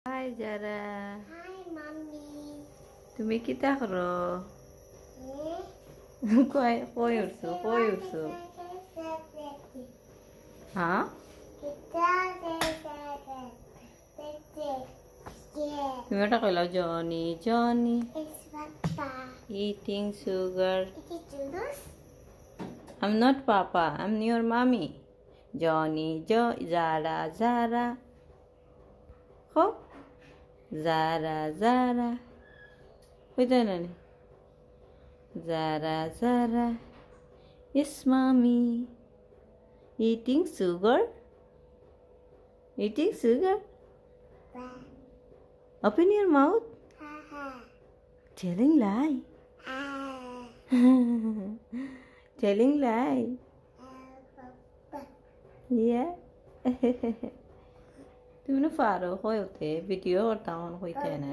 Hai Zara, Hai Mami. তুমি kita karo? Koi ursu, koi ursu. Hah? তুমি ওটা কইলাও Johnny, Johnny eating sugar. I'm not Papa, I'm your mommy. Johnny, Zara, Zara. Ho? Zara, Zara. Wait a minute. Zara, Zara. Yes, mommy. Eating sugar? Eating sugar? Open your mouth. Telling lie. Telling lie. Yeah. তুমি না ফারো হইতে video করতাম হইতে না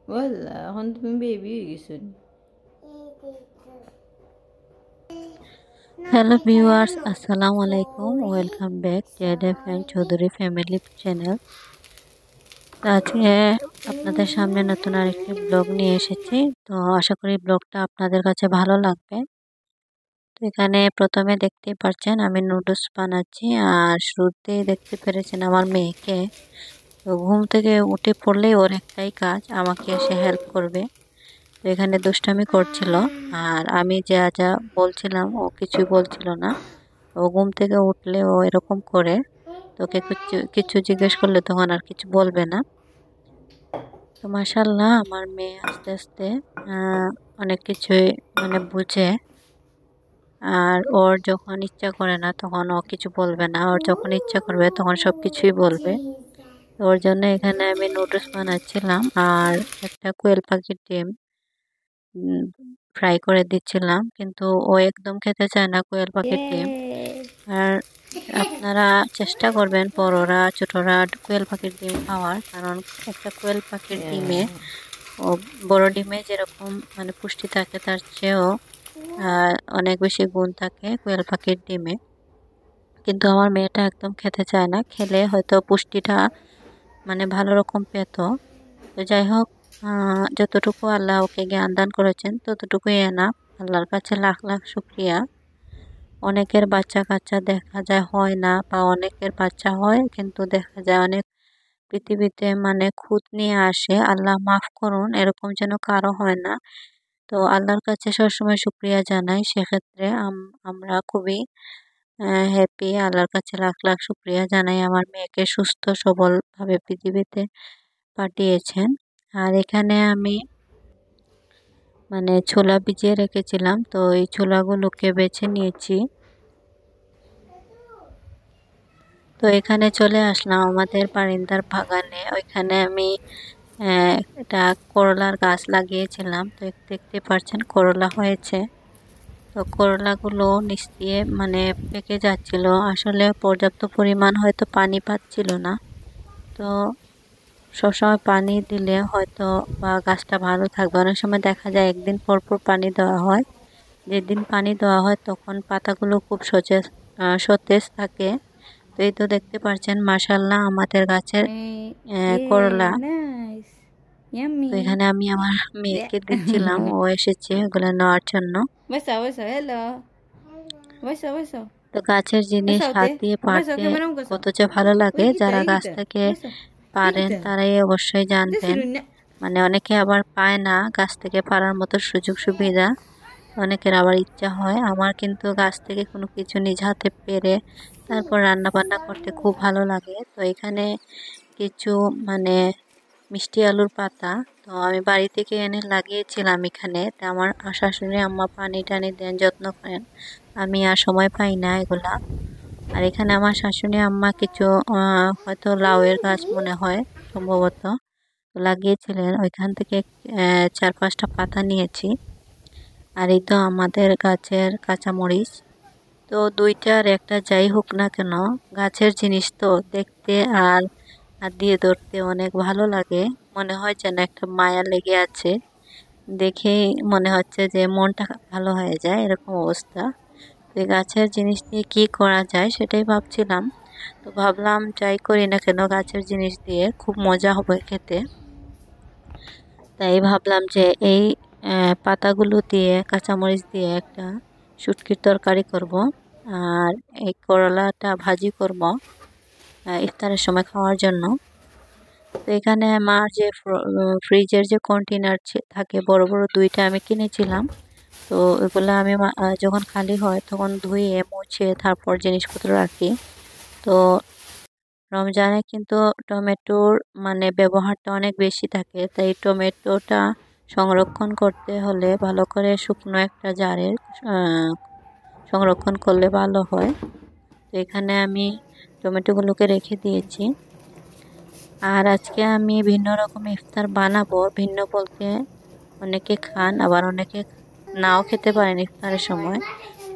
বললা এখন তুমি baby হয়ে গেছো হ্যালো ভিউয়ার্স, আসসালামু আলাইকুম। Welcome back ZF and Chowdhury family channel. আজকে আপনাদের সামনে নতুন আরেকটি ব্লগ নিয়ে এসেছি। তো আশা করি ব্লগটা আপনাদের কাছে ভালো লাগবে। তো এখানে প্রথমে দেখতেই পাচ্ছেন আমি নুডলস বানাচ্ছি, আর শুরুতেই দেখতে পেরেছেন আমার মেয়েকে। তো ঘুম থেকে উঠে পড়লেই ওর একটাই কাজ, আমাকে এসে হেল্প করবে। তো এখানে দুষ্টামি করছিল, আর আমি যা যা বলছিলাম ও কিছুই বলছিল না। ও ঘুম থেকে উঠলে ও এরকম করে, তোকে কিছু জিজ্ঞেস করলে তখন আর কিছু বলবে না। তো মাশাআল্লাহ আমার মেয়ে আস্তে আস্তে অনেক কিছুই বুঝে। আর ওর যখন ইচ্ছা করে না তখন ও কিছু বলবে না, ওর যখন ইচ্ছা করবে তখন সব কিছুই বলবে। ওর জন্য এখানে আমি নুডলস বানাচ্ছিলাম, আর একটা কোয়েল পাখির ডিম ফ্রাই করে দিচ্ছিলাম, কিন্তু ও একদম খেতে চায় না কোয়েল পাখির ডিম। আর আপনারা চেষ্টা করবেন বড়রা ছোটরা কোয়েল পাখির ডিম খাওয়ার, কারণ একটা কোয়েল পাখির ডিমে ও বড় ডিমে যেরকম পুষ্টি থাকে তার চেয়েও অনেক বেশি গুণ থাকে কোয়েল পাখির ডিমে। কিন্তু আমার মেয়েটা একদম খেতে চায় না, খেলে হয়তো পুষ্টিটা ভালো রকম পেত। তো যাই হোক, যতটুকু আল্লাহ ওকে জ্ঞান দান করেছেন ততটুকুই এনাফ। আল্লাহর কাছে লাখ লাখ শুকরিয়া। অনেকের বাচ্চা কাচ্চা দেখা যায় হয় না, বা অনেকের বাচ্চা হয় কিন্তু দেখা যায় অনেক পৃথিবীতে খুঁত নিয়ে আসে। আল্লাহ মাফ করুন, এরকম যেন কারো হয় না। তো আল্লাহর কাছে সবসময় শুকরিয়া জানাই। সেক্ষেত্রে আমরা খুবই হ্যাপি। আল্লাহর কাছে লাখ লাখ শুকরিয়া জানাই আমার মেয়েকে সুস্থ সবলভাবে পৃথিবীতে পাঠিয়েছেন। আর এখানে আমি ছোলা ভিজিয়ে রেখেছিলাম, তো এই ছোলাগুলোকে বেছে নিয়েছি। তো এখানে চলে আসলাম আমাদের বারিন্দার বাগানে। ওইখানে আমি এটা করলার গাছ লাগিয়েছিলাম। তো দেখতে পাচ্ছেন করলা হয়েছে। তো করলাগুলো নিচ দিয়ে পেকে যাচ্ছিল, আসলে পর্যাপ্ত পরিমাণ হয়তো পানি পাচ্ছিল না। তো সবসময় পানি দিলে হয়তো বা গাছটা ভালো থাকবে। অনেক সময় দেখা যায় একদিন পর পর পানি দেওয়া হয়, যেদিন পানি দেওয়া হয় তখন পাতাগুলো খুব সতেজ থাকে। তো এই তো দেখতে পাচ্ছেন মাশাআল্লাহ আমাদের গাছের করলা। তো এখানে আমি আমার মেয়েকে দিচ্ছিলাম, ও এসেছে এগুলো নেওয়ার জন্য। তো গাছের জিনিস হাত দিয়ে পারতে কত যে ভালো লাগে, যারা গাছ থেকে পারেন তারাই অবশ্যই জানবেন। অনেকে আবার পায় না গাছ থেকে পারার মতো সুযোগ সুবিধা, অনেকের আবার ইচ্ছা হয়। আমার কিন্তু গাছ থেকে কোনো কিছু নিজ হাতে পেরে তারপর রান্না বান্না করতে খুব ভালো লাগে। তো এখানে কিছু মিষ্টি আলুর পাতা তো আমি বাড়ি থেকে এনে লাগিয়েছিলাম এখানে। তো আমার শাশুড়ি আম্মা পানি টানি দেন, যত্ন করেন, আমি আর সময় পাই না এগুলা। আর এখানে আমার শাশুড়ি আম্মা কিছু হয়তো লাউয়ের গাছ মনে হয় সম্ভবত লাগিয়েছিলেন, ওইখান থেকে 4-5টা পাতা নিয়েছি। আর এই তো আমাদের গাছের কাঁচামরিচ। তো দুইটার একটা যাই হোক না কেন, গাছের জিনিস তো দেখতে আর হাত দিয়ে ধরতে অনেক ভালো লাগে। মনে হয় যেন একটা মায়া লেগে আছে, দেখেই মনে হচ্ছে যে মনটা ভালো হয়ে যায়, এরকম অবস্থা। তো এই গাছের জিনিস দিয়ে কী করা যায় সেটাই ভাবছিলাম। তো ভাবলাম যাই করি না কেন গাছের জিনিস দিয়ে খুব মজা হবে খেতে। তাই ভাবলাম যে এই পাতাগুলো দিয়ে কাঁচামরিচ দিয়ে একটা শুটকির তরকারি করব, আর এই করলাটা ভাজি করব ইফতারের সময় খাওয়ার জন্য। তো এখানে আমার যে ফ্রিজের যে কন্টেনার থাকে বড় বড় দুইটা আমি কিনেছিলাম। তো এগুলো আমি যখন খালি হয় তখন ধুয়ে মুছে তারপর জিনিসপত্র রাখি। তো রমজানে কিন্তু টমেটোর মানে ব্যবহারটা অনেক বেশি থাকে, তাই টমেটোটা সংরক্ষণ করতে হলে ভালো করে শুকনো একটা জারে সংরক্ষণ করলে ভালো হয়। তো এখানে আমি টমেটোগুলোকে রেখে দিয়েছি। আর আজকে আমি ভিন্ন রকম ইফতার বানাবো। ভিন্ন বলতে অনেকে খান আবার অনেকে নাও খেতে পারেন ইফতারের সময়।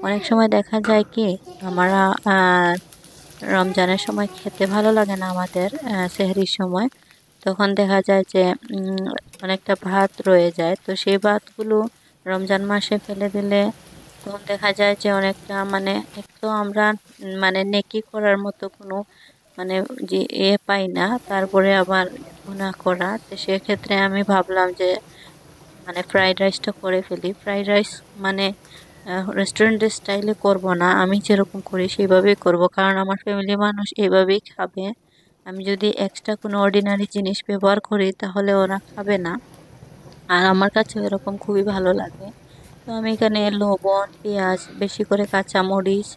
অনেক সময় দেখা যায় কি আমরা রমজানের সময় খেতে ভালো লাগে না আমাদের সেহরির সময়, তখন দেখা যায় যে অনেকটা ভাত রয়ে যায়। তো সেই ভাতগুলো রমজান মাসে ফেলে দিলে তখন দেখা যায় যে অনেকটা মানে একটু আমরা মানে নেকি করার মতো কোনো মানে যে পাই না, তারপরে আবার গুনাহ করা। তো সেক্ষেত্রে আমি ভাবলাম যে মানে ফ্রাইড রাইসটা করে ফেলি। ফ্রাইড রাইস মানে রেস্টুরেন্টের স্টাইলে করব না, আমি যেরকম করি সেইভাবেই করব, কারণ আমার ফ্যামিলি মানুষ এইভাবেই খাবে। আমি যদি এক্সট্রা কোনো অর্ডিনারি জিনিস ব্যবহার করি তাহলে ওরা খাবে না, আর আমার কাছে এরকম খুবই ভালো লাগে। তো আমি এখানে লবণ, পেঁয়াজ, বেশি করে কাঁচামরিচ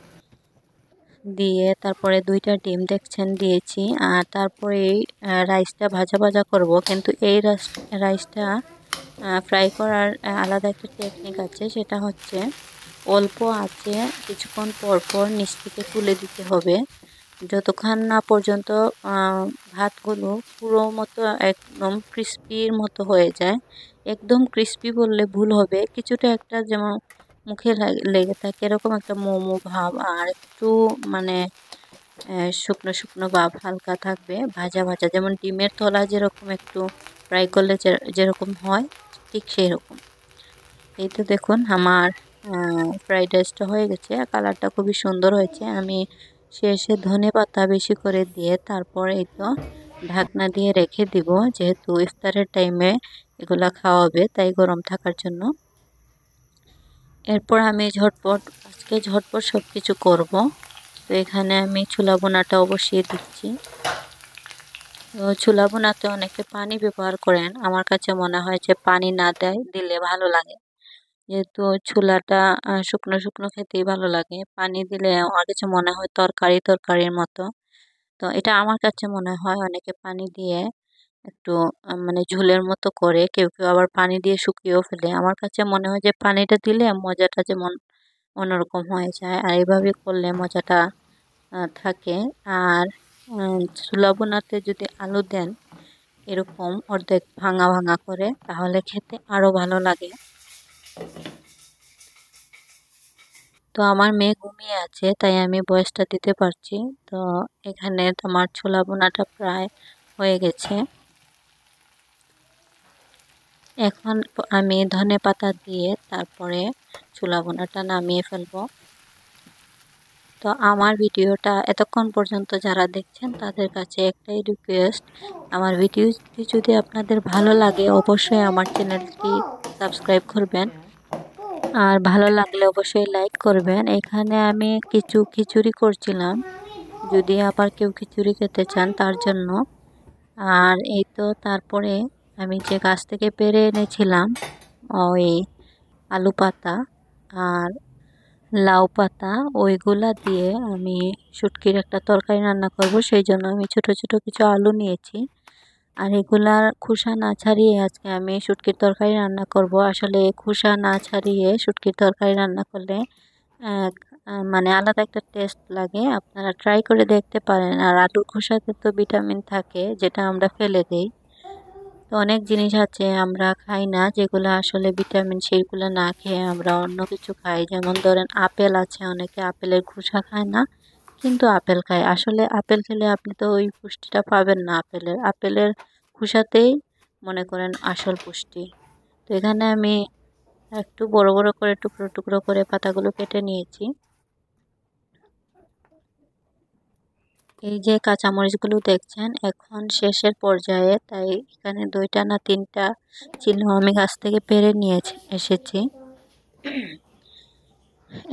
দিয়ে তারপরে দুইটা ডিম দেখছেন দিয়েছি। আর তারপরে এই রাইসটা ভাজা ভাজা করব, কিন্তু এই রাইসটা ফ্রাই করার আলাদা একটা টেকনিক আছে, সেটা হচ্ছে অল্প আঁচে কিছুক্ষণ পর পর নিচ থেকে তুলে দিতে হবে, যতক্ষণ না পর্যন্ত ভাতগুলো পুরো মতো একদম ক্রিস্পির মতো হয়ে যায়। একদম ক্রিস্পি বললে ভুল হবে, কিছুটা একটা যেমন মুখে লেগে থাকে এরকম একটা মোমো ভাব, আর একটু মানে শুকনো শুকনো ভাব হালকা থাকবে, ভাজা ভাজা যেমন ডিমের তলা যেরকম একটু ফ্রাই করলে যেরকম হয় ঠিক সেই রকম। এই তো দেখুন আমার ফ্রাইড রাইসটা হয়ে গেছে, কালারটা খুবই সুন্দর হয়েছে। আমি শেষে ধনেপাতা বেশি করে দিয়ে তারপর এই তো ঢাকনা দিয়ে রেখে দিব, যেহেতু ইফতারের টাইমে এগুলা খাওয়াবে তাই গরম থাকার জন্য। এরপর আমি আজকে ঝটপট সব কিছু করবো। তো এখানে আমি ছোলা বোনাটা বসিয়ে দিচ্ছি। তো ছোলা বোনাতে অনেকে পানি ব্যবহার করেন, আমার কাছে মনে হয় যে পানি না দিলে ভালো লাগে, যেহেতু ছোলাটা শুকনো শুকনো খেতেই ভালো লাগে। পানি দিলে আমার কাছে মনে হয় তরকারির মতো। তো এটা আমার কাছে মনে হয়, অনেকে পানি দিয়ে একটু মানে ঝোলের মতো করে, কেউ কেউ আবার পানি দিয়ে শুকিয়েও ফেলে। আমার কাছে মনে হয় যে পানিটা দিলে মজাটা যেমন অন্যরকম হয়ে যায়, আর এইভাবে করলে মজাটা থাকে। আর ছোলা বোনাতে যদি আলু দেন এরকম অর্ধেক ভাঙা ভাঙা করে, তাহলে খেতে আরো ভালো লাগে। তো আমার মেয়ে ঘুমিয়ে আছে তাই আমি ভয়েসটা দিতে পারছি। তো এখানে তোমার ছোলা বোনাটা প্রায় হয়ে গেছে। এখন আমি ধনেপাতা দিয়ে তারপরে ছোলা বোনাটা নামিয়ে ফেলবো। তো আমার ভিডিওটা এতক্ষণ পর্যন্ত যারা দেখছেন তাদের কাছে একটাই রিকোয়েস্ট, আমার ভিডিওটি যদি আপনাদের ভালো লাগে অবশ্যই আমার চ্যানেলটি সাবস্ক্রাইব করবেন, আর ভালো লাগলে অবশ্যই লাইক করবেন। এখানে আমি কিছু খিচুড়ি করছিলাম, যদি আবার কেউ খিচুড়ি খেতে চান তার জন্য। আর এই তো তারপরে আমি যে গাছ থেকে পেড়ে এনেছিলাম ওই আলু পাতা আর লাউ পাতা, ওইগুলা দিয়ে আমি শুটকির একটা তরকারি রান্না করব, সেই জন্য আমি ছোট ছোট কিছু আলু নিয়েছি। আর এগুলার খোসা না ছাড়িয়ে আজকে আমি শুটকির তরকারি রান্না করব। আসলে খোসা না ছাড়িয়ে শুটকির তরকারি রান্না করলে মানে আলাদা একটা টেস্ট লাগে, আপনারা ট্রাই করে দেখতে পারেন। আর আলুর খোসাতে তো ভিটামিন থাকে যেটা আমরা ফেলে দেই। তো অনেক জিনিস আছে আমরা খাই না যেগুলো আসলে ভিটামিন, সেইগুলো না খেয়ে আমরা অন্য কিছু খাই। যেমন ধরেন আপেল আছে, অনেকে আপেলের খোসা খায় না কিন্তু আপেল খায়। আসলে আপেল খেলে আপনি তো ওই পুষ্টিটা পাবেন না, আপেলের খোসাতেই মনে করেন আসল পুষ্টি। তো এখানে আমি একটু বড় বড় করে টুকরো টুকরো করে পাতাগুলো কেটে নিয়েছি। এই যে কাঁচামরিচগুলো দেখছেন এখন শেষের পর্যায়ে, তাই এখানে 2টা না 3টা ছিল, আমি গাছ থেকে পেরে নিয়ে এসেছি।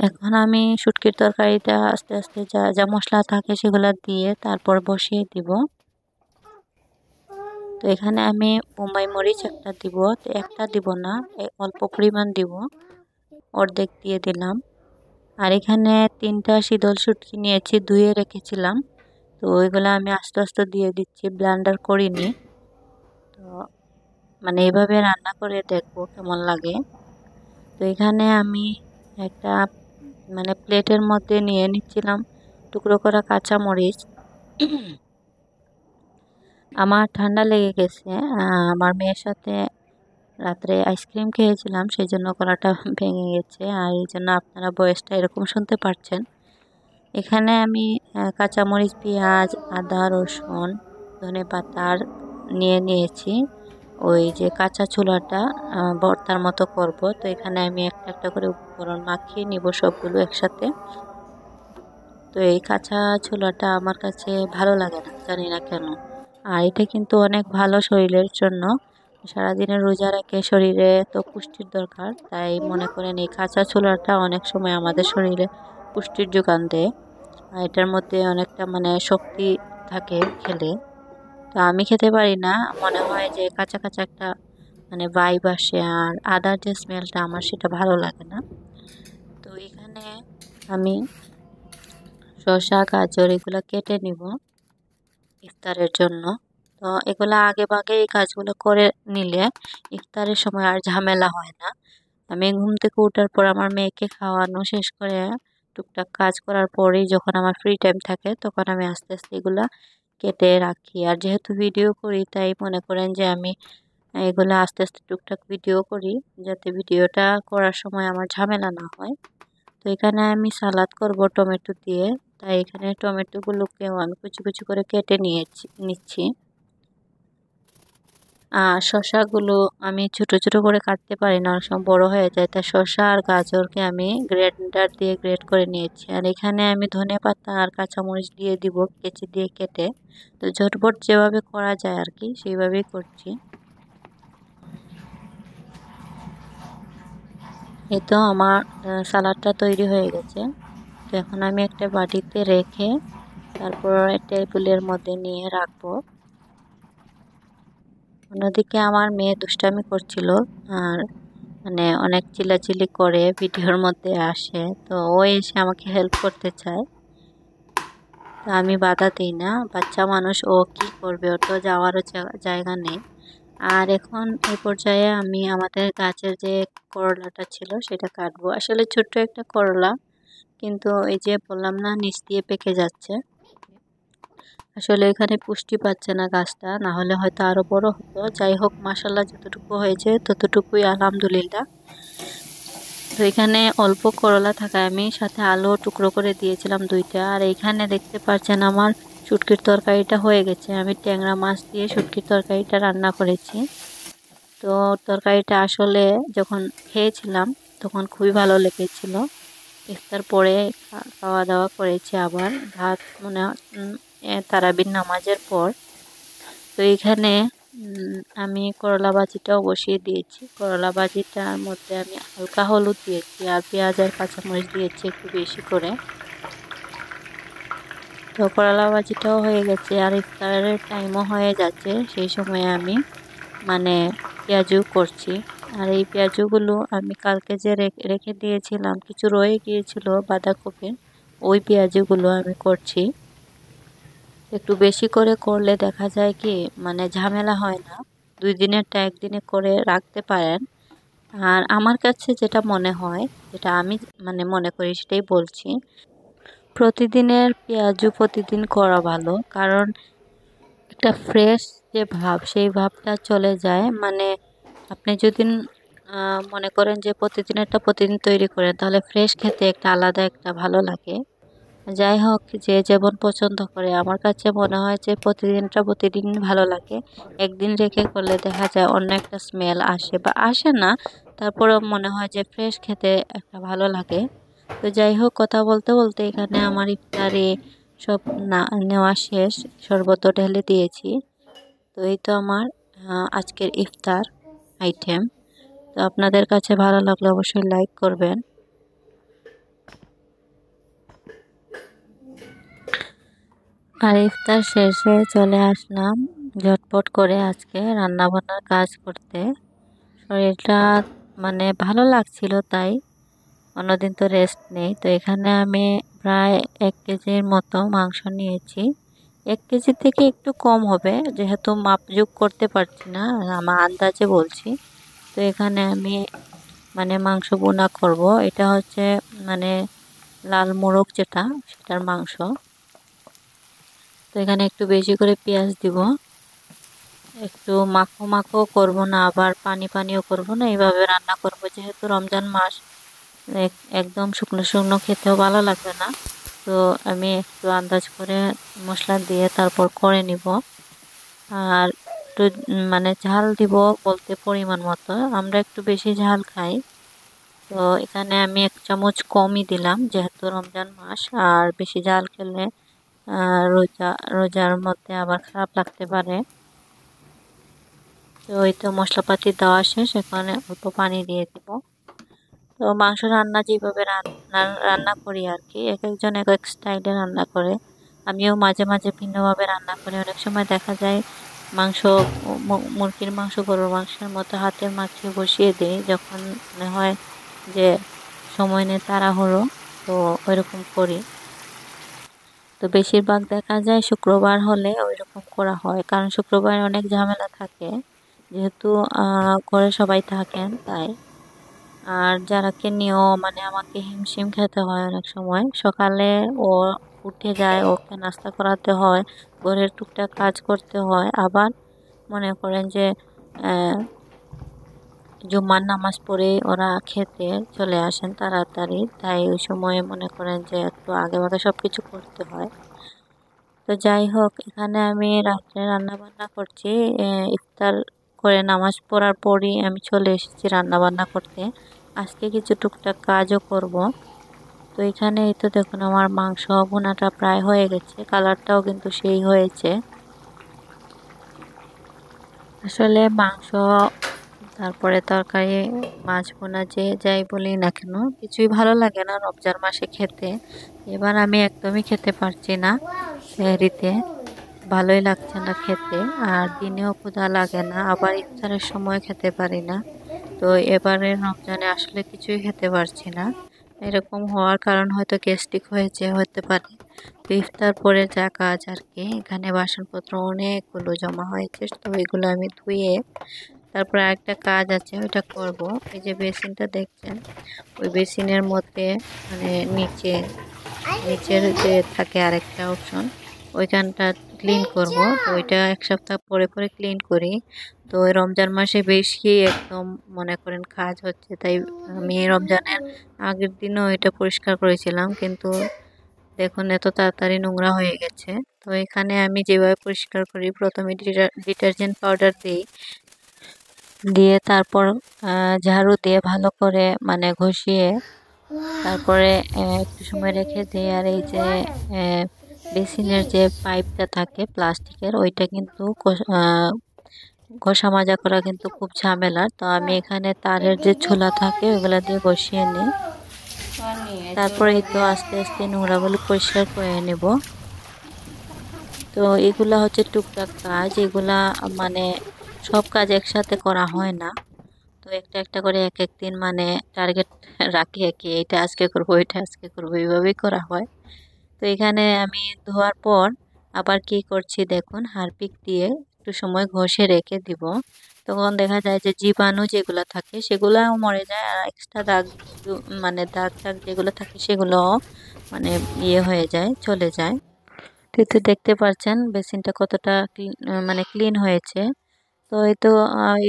এখন আমি শুটকির তরকারিটা আস্তে আস্তে যা যা মশলা থাকে সেগুলো দিয়ে তারপর বসিয়ে দিব। তো এখানে আমি বোম্বাই মরিচ একটা দিব, তো একটা দিব না, অল্প পরিমাণ দিব, অর্ধেক দিয়ে দিলাম। আর এখানে 3টা শীতল শুটকি নিয়েছি, ধুয়ে রেখেছিলাম, তো ওইগুলো আমি আস্তে আস্তে দিয়ে দিচ্ছি, ব্লেন্ডার করিনি। তো মানে এভাবে রান্না করে দেখবো কেমন লাগে। তো এখানে আমি একটা মানে প্লেটের মধ্যে নিয়ে নিচ্ছিলাম টুকরো করা কাঁচা মরিচ। আমার ঠান্ডা লেগে গেছে, আমার মেয়ের সাথে রাত্রে আইসক্রিম খেয়েছিলাম, সেই জন্য গলাটা ভেঙে গেছে, আর এই জন্য আপনারা ভয়েসটা এরকম শুনতে পাচ্ছেন। এখানে আমি কাঁচামরিচ, পেঁয়াজ, আদা, রসুন, ধনেপাতা নিয়ে নিয়েছি। ওই যে কাঁচা ছোলাটা ভর্তার মতো করব, তো এখানে আমি একটা একটা করে উপকরণ মাখিয়ে নিব সবগুলো একসাথে। তো এই কাঁচা ছোলাটা আমার কাছে ভালো লাগে না, জানি না কেন। আর এটা কিন্তু অনেক ভালো শরীরের জন্য, সারাদিনের রোজা রেখে শরীরে তো পুষ্টির দরকার, তাই মনে করেন এই কাঁচা ছোলাটা অনেক সময় আমাদের শরীরে পুষ্টির যোগান দেয়। আর এটার মধ্যে অনেকটা মানে শক্তি থাকে খেলে। তো আমি খেতে পারি না, মনে হয় যে কাঁচা কাঁচা একটা মানে ভাইব আসে, আর আদার যে স্মেলটা আমার সেটা ভালো লাগে না। তো এখানে আমি শসা, গাজর এগুলো কেটে নিব ইফতারের জন্য। তো এগুলো আগে ভাগে এই কাজগুলো করে নিলে ইফতারের সময় আর ঝামেলা হয় না। আমি ঘুম থেকে ওঠার পর আমার মেয়েকে খাওয়ানো শেষ করে টুকটাক কাজ করার পরেই যখন আমার ফ্রি টাইম থাকে তখন আমি আস্তে আস্তে এগুলা কেটে রাখি। আর যেহেতু ভিডিও করি তাই মনে করেন যে আমি এগুলো আস্তে আস্তে টুকটাক ভিডিও করি, যাতে ভিডিওটা করার সময় আমার ঝামেলা না হয়। তো এখানে আমি সালাদ করব টমেটো দিয়ে, তাই এখানে টমেটোগুলোকেও আমি কুচি কুচি করে কেটে নিচ্ছি। আর শসাগুলো আমি ছোট ছোট করে কাটতে পারি না, অনেক সময় বড় হয়ে যায়, তাই শসা আর গাজরকে আমি গ্রেটার দিয়ে গ্রেট করে নিয়েছি। আর এখানে আমি ধনেপাতা আর কাঁচামরিচ দিয়ে দিব কেচি দিয়ে কেটে। তো ঝটপট যেভাবে করা যায় আর কি সেইভাবেই করছি। এই তো আমার সালাডটা তৈরি হয়ে গেছে। তো এখন আমি একটা বাটিতে রেখে তারপর টেবিলের মধ্যে নিয়ে রাখবো। অন্যদিকে আমার মেয়ে দুষ্টামি করছিল, আর মানে অনেক চিল্লাচিল্লি করে ভিডিওর মধ্যে আসে, তো ও এসে আমাকে হেল্প করতে চায়, তো আমি বাধা দিই না, বাচ্চা মানুষ ও কি করবে, ওর তো যাওয়ারও জায়গা নেই। আর এখন এই পর্যায়ে আমি আমাদের গাছের যে করলাটা ছিল সেটা কাটবো। আসলে ছোট্ট একটা করলা, কিন্তু এই যে বললাম না নিচ দিয়ে পেকে যাচ্ছে, আসলে এখানে পুষ্টি পাচ্ছে না গাছটা, না হলে হয়তো আরো বড় হতো। যাই হোক মাশাআল্লাহ যতটুকু হয়েছে ততটুকুই আলহামদুলিল্লাহ। তো এখানে অল্প করলা থাকায় আমি সাথে আলু টুকরো করে দিয়েছিলাম 2টা। আর এইখানে দেখতে পাচ্ছেন আমার শুটকির তরকারিটা হয়ে গেছে, আমি ট্যাংরা মাছ দিয়ে শুটকির তরকারিটা রান্না করেছি। তো তরকারিটা আসলে যখন খেয়েছিলাম তখন খুবই ভালো লেগেছিল। ইফতার পরে খাওয়া দাওয়া করেছি আবার ভাত, মনে তারাবির নামাজের পর। তো এইখানে আমি করলা ভাজিটাও বসিয়ে দিয়েছি। করলা ভাজিটার মধ্যে আমি হালকা হলুদ দিয়েছি আর পেঁয়াজ আর কাঁচামরিচ দিয়েছি একটু বেশি করে। তো করলা ভাজিটাও হয়ে গেছে আর ইফতারের টাইমও হয়ে যাচ্ছে, সেই সময় আমি মানে পেঁয়াজু করছি। আর এই পেঁয়াজুগুলো আমি কালকে যে রেখে দিয়েছিলাম, কিছু রয়ে গিয়েছিল বাঁধাকপির, ওই পেঁয়াজুগুলো আমি করছি। একটু বেশি করে করলে দেখা যায় কি মানে ঝামেলা হয় না, 2 দিনেরটা 1 দিনে করে রাখতে পারেন। আর আমার কাছে যেটা মনে হয়, যেটা আমি মানে মনে করি সেটাই বলছি, প্রতিদিনের পেঁয়াজু প্রতিদিন করা ভালো, কারণ একটা ফ্রেশ যে ভাব সেই ভাবটা চলে যায়। মানে আপনি যদি মনে করেন যে প্রতিদিনেরটা প্রতিদিন তৈরি করেন তাহলে ফ্রেশ খেতে একটা আলাদা একটা ভালো লাগে। যাই হোক যে যেমন পছন্দ করে, আমার কাছে মনে হয় যে প্রতিদিনটা প্রতিদিন ভালো লাগে, একদিন রেখে করলে দেখা যায় অন্য একটা স্মেল আসে বা আসে না, তারপরেও মনে হয় যে ফ্রেশ খেতে একটা ভালো লাগে। তো যাই হোক কথা বলতে বলতে এখানে আমার ইফতারে সব না নেওয়া শেষ, শরবতও ঢেলে দিয়েছি। তো এই তো আমার আজকের ইফতার আইটেম। তো আপনাদের কাছে ভালো লাগলে অবশ্যই লাইক করবেন। আর ইফতার শেষে চলে আসলাম ঝটপট করে আজকে রান্নাবান্নার কাজ করতে। শরীরটা মানে ভালো লাগছিল, তাই অন্যদিন তো রেস্ট নেই। তো এখানে আমি প্রায় 1 কেজির মতো মাংস নিয়েছি। 1 কেজি থেকে একটু কম হবে, যেহেতু মাপজোক করতে পারছি না, আমার আন্দাজে বলছি। তো এখানে আমি মানে মাংস বোনা করব। এটা হচ্ছে মানে লাল মোরগ যেটা, সেটার মাংস। তো এখানে একটু বেশি করে পেঁয়াজ দিব। একটু মাখো মাখো করব না, আবার পানি পানিও করব না, এইভাবে রান্না করব। যেহেতু রমজান মাস, একদম শুকনো শুকনো খেতেও ভালো লাগবে না। তো আমি একটু আন্দাজ করে মশলা দিয়ে তারপর করে নিব। আর একটু মানে ঝাল দিব বলতে পরিমাণ মতো, আমরা একটু বেশি ঝাল খাই। তো এখানে আমি 1 চামচ কমই দিলাম, যেহেতু রমজান মাস, আর বেশি ঝাল খেলে রোজার মধ্যে আবার খারাপ লাগতে পারে। তো এই তো মশলাপাতি দেওয়া শেষ, এখানে অল্প পানি দিয়ে দিব। তো মাংস রান্না যেভাবে রান্না করি আর কি, এক একজন এক এক স্টাইলে রান্না করে। আমিও মাঝে মাঝে ভিন্নভাবে রান্না করি। অনেক সময় দেখা যায় মাংস, মুরগির মাংস, গরুর মাংসের মতো হাতে মাখিয়ে বসিয়ে দিই, যখন মনে হয় যে সময় নেই, তাড়াহুড়ো, তো ওইরকম করি। তো বেশিরভাগ দেখা যায় শুক্রবার হলে ওইরকম করা হয়, কারণ শুক্রবার অনেক ঝামেলা থাকে, যেহেতু ঘরে সবাই থাকেন তাই। আর যারাকে নিয়েও মানে আমাকে হিমশিম খেতে হয় অনেক সময়। সকালে ও উঠে যায়, ওকে নাস্তা করাতে হয়, ঘরের টুকটাক কাজ করতে হয়। আবার মনে করেন যে জুম্মার নামাজ পড়ে ওরা খেতে চলে আসেন তাড়াতাড়ি, তাই ওই সময়ে মনে করেন যে একটু আগে ভাগে সব কিছু করতে হয়। তো যাই হোক, এখানে আমি রাত্রে রান্না বান্না করছি। ইফতার করে নামাজ পড়ার পরই আমি চলে এসেছি রান্না বান্না করতে। আজকে কিছু টুকটাক কাজও করব। তো এখানে এই তো দেখুন আমার মাংস ভুনাটা প্রায় হয়ে গেছে, কালারটাও কিন্তু সেই হয়েছে। আসলে মাংস, তারপরে তরকারি, মাছ ভুনা, যে যাই বলি না কেন, কিছুই ভালো লাগে না রমজান মাসে খেতে। এবার আমি একদমই খেতে পারছি না সেহরিতে, ভালোই লাগছে না খেতে। আর দিনেও ক্ষুধা লাগে না, আবার ইফতারের সময় খেতে পারি না। তো এবারে রমজানে আসলে কিছুই খেতে পারছি না। এরকম হওয়ার কারণ হয়তো গ্যাস্ট্রিক হয়েছে হতে পারে। তো ইফতার পরে যা কাজ আর কি, এখানে বাসনপত্র অনেকগুলো জমা হয়েছে, তো এগুলো আমি ধুয়ে তারপরে আরেকটা কাজ আছে, ওইটা করব। এই যে বেসিনটা দেখছেন, ওই বেসিনের মধ্যে মানে নিচের যে থাকে আরেকটা অপশন, ওইখানটা ক্লিন করব। তো ওইটা 1 সপ্তাহ পরে পরে ক্লিন করি। তো ওই রমজান মাসে বেশি একদম মনে করেন কাজ হচ্ছে, তাই আমি রমজানের আগের দিনও এটা পরিষ্কার করেছিলাম, কিন্তু দেখুন এত তাড়াতাড়ি নোংরা হয়ে গেছে। তো এখানে আমি যেভাবে পরিষ্কার করি, প্রথমে ডিটারজেন্ট পাউডার দিই, দিয়ে তারপর ঝাড়ু দিয়ে ভালো করে মানে ঘষিয়ে তারপরে একটু সময় রেখে দিই। আর এই যে বেসিনের যে পাইপটা থাকে প্লাস্টিকের, ওইটা কিন্তু ঘষা মাজা করা কিন্তু খুব ঝামেলার। তো আমি এখানে তারের যে ছোলা থাকে ওগুলা দিয়ে ঘষিয়ে নিই। তারপরে এই তো আস্তে আস্তে নোংরাগুলো পরিষ্কার করে নেব। তো এগুলা হচ্ছে টুকটাক কাজ, এগুলা মানে সব কাজ একসাথে করা হয় না। তো একটা একটা করে এক এক দিন মানে টার্গেট রাখি আর কি, এটা আজকে করবো, এটা আজকে করবো, এইভাবেই করা হয়। তো এখানে আমি ধোয়ার পর আবার কি করছি দেখুন, হারপিক দিয়ে একটু সময় ঘষে রেখে দিব। তখন দেখা যায় যে জীবাণু যেগুলো থাকে সেগুলাও মরে যায়, আর এক্সট্রা দাগ মানে দাগ টাগ যেগুলো থাকে সেগুলো মানে ইয়ে হয়ে যায়, চলে যায়। তো এই তো দেখতে পাচ্ছেন বেসিনটা কতটা মানে ক্লিন হয়েছে। তো এই তো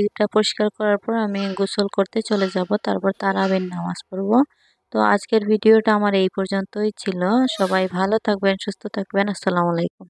এটা পরিষ্কার করার পর আমি গোসল করতে চলে যাব, তারপর তারাবির নামাজ পড়বো। তো আজকের ভিডিওটা আমার এই পর্যন্তই ছিল। সবাই ভালো থাকবেন, সুস্থ থাকবেন। আসসালামু আলাইকুম।